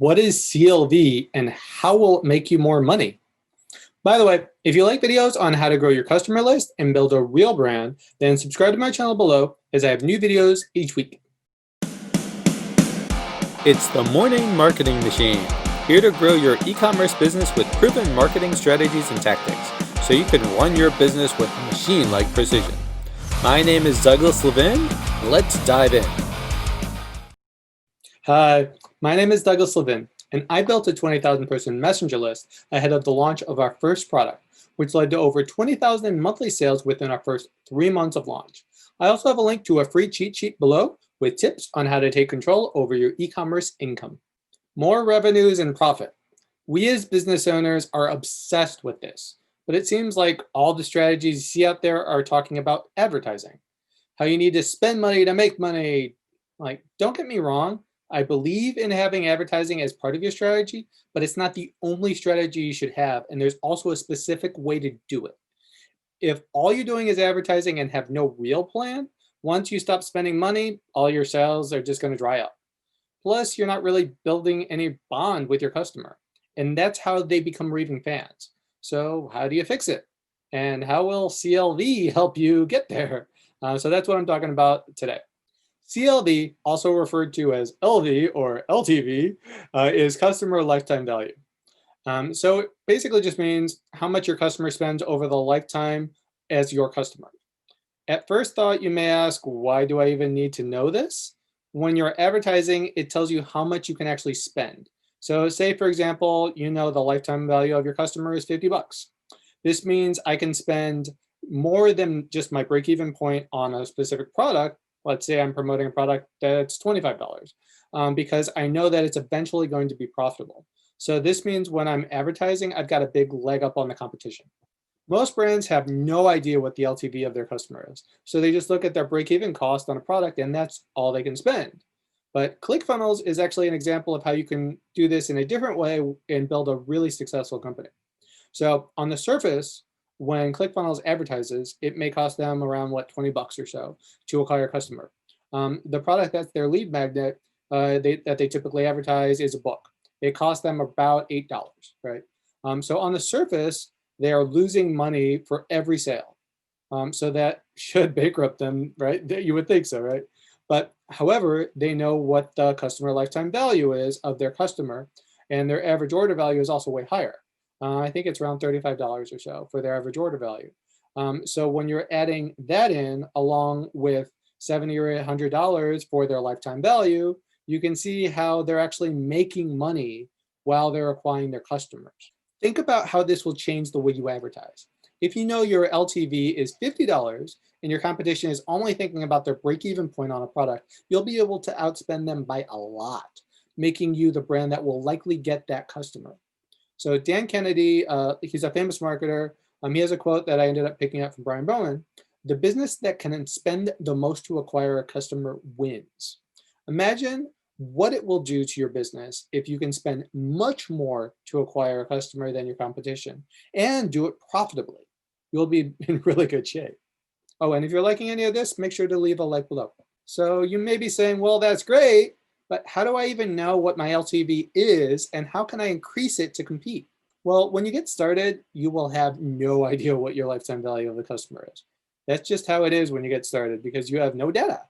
What is CLV and how will it make you more money? By the way, if you like videos on how to grow your customer list and build a real brand, then subscribe to my channel below as I have new videos each week. It's the Morning Marketing Machine, here to grow your e-commerce business with proven marketing strategies and tactics, so you can run your business with machine-like precision. My name is Douglas Levin. Let's dive in. Hi, my name is Douglas Levin, and I built a 20,000 person messenger list ahead of the launch of our first product, which led to over 20,000 monthly sales within our first 3 months of launch. I also have a link to a free cheat sheet below with tips on how to take control over your e-commerce income. More revenues and profit. We as business owners are obsessed with this, but it seems like all the strategies you see out there are talking about advertising. How you need to spend money to make money. Like, don't get me wrong, I believe in having advertising as part of your strategy, but it's not the only strategy you should have, and there's also a specific way to do it. If all you're doing is advertising and have no real plan, once you stop spending money, all your sales are just going to dry up. Plus, you're not really building any bond with your customer, and that's how they become raving fans. So how do you fix it? And how will CLV help you get there? So that's what I'm talking about today. CLV, also referred to as LV or LTV, is customer lifetime value. So it basically just means how much your customer spends over the lifetime as your customer. At first thought, you may ask, why do I even need to know this? When you're advertising, it tells you how much you can actually spend. So say, for example, you know the lifetime value of your customer is 50 bucks. This means I can spend more than just my break-even point on a specific product. Let's say I'm promoting a product that's $25 because I know that it's eventually going to be profitable. So this means when I'm advertising, I've got a big leg up on the competition. Most brands have no idea what the LTV of their customer is. So they just look at their break-even cost on a product and that's all they can spend. But ClickFunnels is actually an example of how you can do this in a different way and build a really successful company. So on the surface, when ClickFunnels advertises, it may cost them around 20 bucks or so to acquire a customer. The product that's their lead magnet that they typically advertise is a book. It costs them about $8, right? So on the surface, they are losing money for every sale. So that should bankrupt them, right? You would think so, right? But however, they know what the customer lifetime value is of their customer, and their average order value is also way higher. I think it's around $35 or so for their average order value. So when you're adding that in along with $70 or $100 for their lifetime value, you can see how they're actually making money while they're acquiring their customers. Think about how this will change the way you advertise. If you know your LTV is $50 and your competition is only thinking about their break-even point on a product, you'll be able to outspend them by a lot, making you the brand that will likely get that customer. So Dan Kennedy, he's a famous marketer. He has a quote that I ended up picking up from Brian Bowen. The business that can spend the most to acquire a customer wins. Imagine what it will do to your business if you can spend much more to acquire a customer than your competition and do it profitably. You'll be in really good shape. Oh, and if you're liking any of this, make sure to leave a like below. So you may be saying, well, that's great, but how do I even know what my LTV is and how can I increase it to compete? Well, when you get started, you will have no idea what your lifetime value of the customer is. That's just how it is when you get started because you have no data.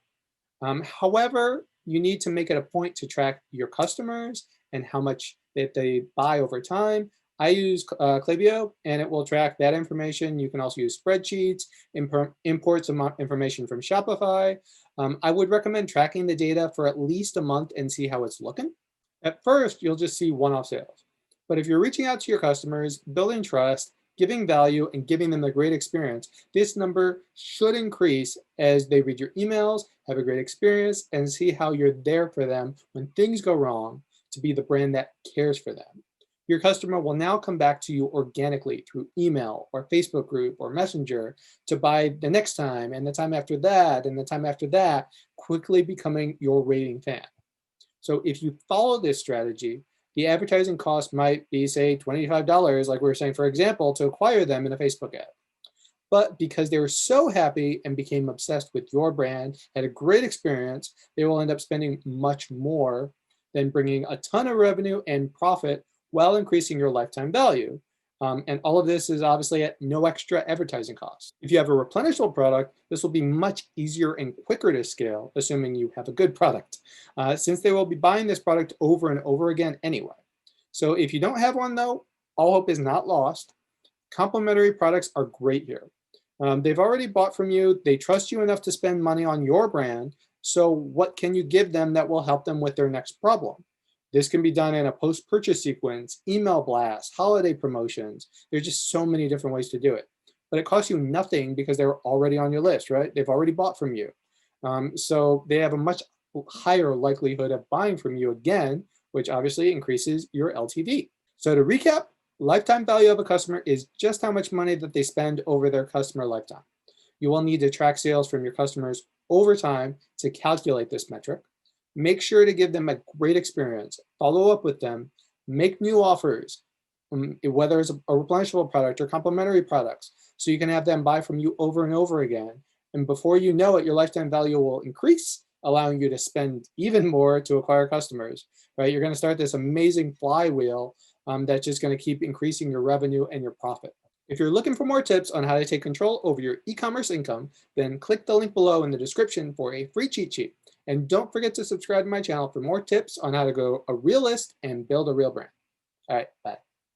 However, you need to make it a point to track your customers and how much that they buy over time. I use Klaviyo and it will track that information. You can also use spreadsheets, import some information from Shopify. I would recommend tracking the data for at least a month and see how it's looking. At first, you'll just see one-off sales. But if you're reaching out to your customers, building trust, giving value, and giving them a great experience, this number should increase as they read your emails, have a great experience, and see how you're there for them when things go wrong to be the brand that cares for them. Your customer will now come back to you organically through email or Facebook group or Messenger to buy the next time and the time after that and the time after that, quickly becoming your raving fan. So if you follow this strategy, the advertising cost might be, say, $25, like we were saying, for example, to acquire them in a Facebook ad. But because they were so happy and became obsessed with your brand, had a great experience, they will end up spending much more then bringing a ton of revenue and profit while increasing your lifetime value. And all of this is obviously at no extra advertising cost. If you have a replenishable product, this will be much easier and quicker to scale, assuming you have a good product, since they will be buying this product over and over again anyway. So if you don't have one though, all hope is not lost. Complementary products are great here. They've already bought from you, they trust you enough to spend money on your brand, so what can you give them that will help them with their next problem? This can be done in a post-purchase sequence, email blasts, holiday promotions. There's just so many different ways to do it. But it costs you nothing because they're already on your list, right? They've already bought from you. So they have a much higher likelihood of buying from you again, which obviously increases your LTV. So to recap, lifetime value of a customer is just how much money that they spend over their customer lifetime. You will need to track sales from your customers over time to calculate this metric. Make sure to give them a great experience, follow up with them, make new offers, whether it's a replenishable product or complementary products, so you can have them buy from you over and over again. And before you know it, your lifetime value will increase, allowing you to spend even more to acquire customers, right? You're going to start this amazing flywheel that's just going to keep increasing your revenue and your profit. If you're looking for more tips on how to take control over your e-commerce income, then click the link below in the description for a free cheat sheet. And don't forget to subscribe to my channel for more tips on how to grow a real list and build a real brand. All right, bye.